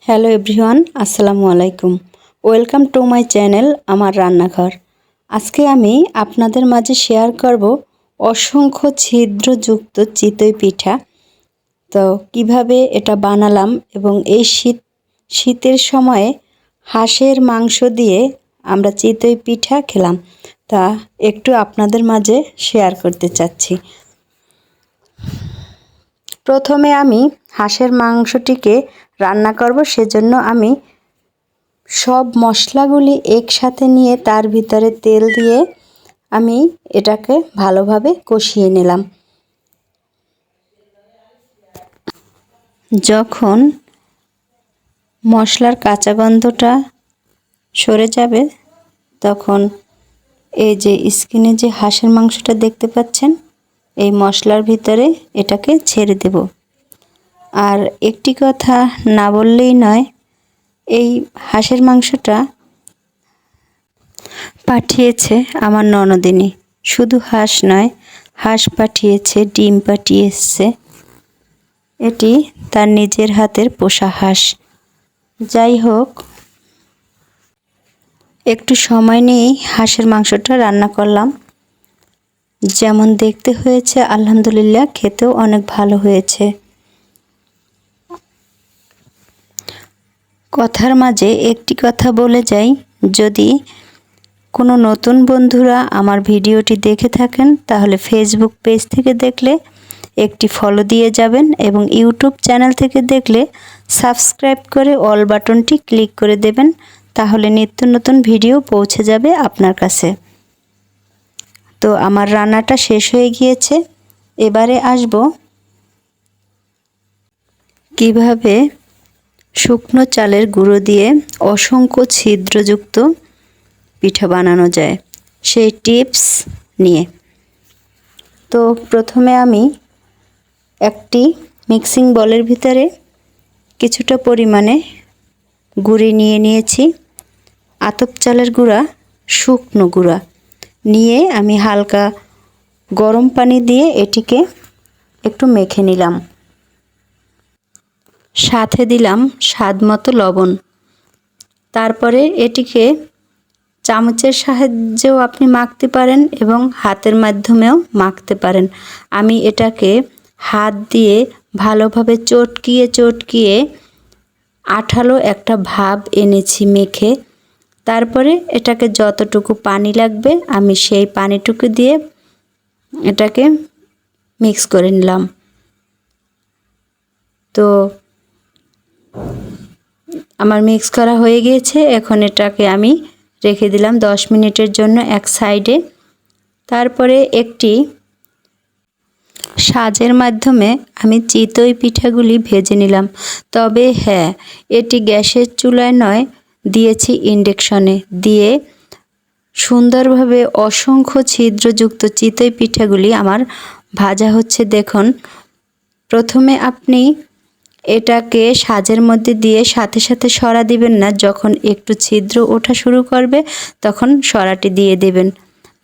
Hello everyone, আসসালামু আলাইকুম। Welcome to my channel আমার রান্নাঘর। আজকে আমি আপনাদের মাঝে শেয়ার করব অসংখ্য ছিদ্রযুক্ত চিতই পিঠা। তো কিভাবে এটা বানালাম এবং এই শীতের সময়ে হাঁসের মাংস দিয়ে আমরা চিতই পিঠা খেলাম, তা একটু আপনাদের মাঝে শেয়ার করতে চাচ্ছি। প্রথমে আমি হাঁসের মাংসটিকে রান্না করব, সেজন্য আমি সব মশলাগুলি একসাথে নিয়ে তার ভিতরে তেল দিয়ে আমি এটাকে ভালোভাবে কষিয়ে নিলাম। যখন মশলার কাঁচা গন্ধটা সরে যাবে, তখন এই যে স্কিনে যে হাঁসের মাংসটা দেখতে পাচ্ছেন, এই মশলার ভিতরে এটাকে ছেড়ে দেব। আর একটি কথা না বললেই নয়, এই হাঁসের মাংসটা পাঠিয়েছে আমার ননদিনী। শুধু হাঁস নয়, হাঁস পাঠিয়েছে, ডিম পাঠিয়েছে। এটি তার নিজের হাতের পোষা হাঁস। যাই হোক, একটু সময় নিয়েই হাঁসের মাংসটা রান্না করলাম। যেমন দেখতে হয়েছে আলহামদুলিল্লাহ, খেতেও অনেক ভালো হয়েছে। কথার মাঝে একটি কথা বলে যাই, যদি কোনো নতুন বন্ধুরা আমার ভিডিওটি দেখে থাকেন তাহলে ফেসবুক পেজ থেকে দেখলে একটি ফলো দিয়ে যাবেন, এবং ইউটিউব চ্যানেল থেকে দেখলে সাবস্ক্রাইব করে অল বাটনটি ক্লিক করে দেবেন, তাহলে নিত্য নতুন ভিডিও পৌঁছে যাবে আপনার কাছে। তো আমার রান্নাটা শেষ হয়ে গিয়েছে। এবারে আসব কিভাবে শুকনো চালের গুঁড়ো দিয়ে অসংখ্য ছিদ্রযুক্ত পিঠা বানানো যায় সেই টিপস নিয়ে। তো প্রথমে আমি একটি মিক্সিং বলের ভিতরে কিছুটা পরিমাণে গুঁড়ি নিয়ে নিয়েছি। আতপ চালের গুঁড়া, শুকনো গুঁড়া নিয়ে আমি হালকা গরম পানি দিয়ে এটিকে একটু মেখে নিলাম। সাথে দিলাম স্বাদ মতো লবণ। তারপরে এটিকে চামচের সাহায্যেও আপনি মাখতে পারেন এবং হাতের মাধ্যমেও মাখতে পারেন। আমি এটাকে হাত দিয়ে ভালোভাবে চটকিয়ে আঠালো একটা ভাব এনেছি মেখে। তারপরে এটাকে যতটুকু পানি লাগবে আমি সেই পানিটুকু দিয়ে এটাকে মিক্স করে নিলাম। তো আমার মিক্স করা হয়ে গিয়েছে। এখন এটাকে আমি রেখে দিলাম 10 মিনিটের জন্য এক সাইডে। তারপরে একটি সাজের মাধ্যমে আমি চিতই পিঠাগুলি ভেজে নিলাম। তবে হ্যাঁ, এটি গ্যাসের চুলায় নয়, দিয়েছি ইন্ডাকশনে। দিয়ে সুন্দরভাবে অসংখ্য ছিদ্রযুক্ত চিতই পিঠাগুলি আমার ভাজা হচ্ছে। দেখুন, প্রথমে আপনি এটাকে সাজের মধ্যে দিয়ে সাথে সাথে সরা দিবেন না। যখন একটু ছিদ্র ওঠা শুরু করবে তখন সরাটি দিয়ে দেবেন।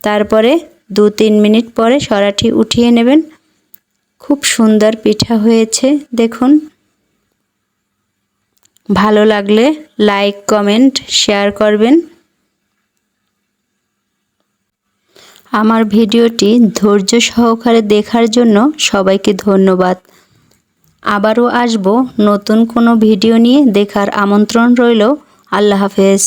তারপরে 2-3 মিনিট পরে সরাটি উঠিয়ে নেবেন। খুব সুন্দর পিঠা হয়েছে দেখুন। ভালো লাগলে লাইক, কমেন্ট, শেয়ার করবেন। আমার ভিডিওটি ধৈর্য সহকারে দেখার জন্য সবাইকে ধন্যবাদ। আবারও আসব নতুন কোনো ভিডিও নিয়ে, দেখার আমন্ত্রণ রইল। আল্লাহ হাফেজ।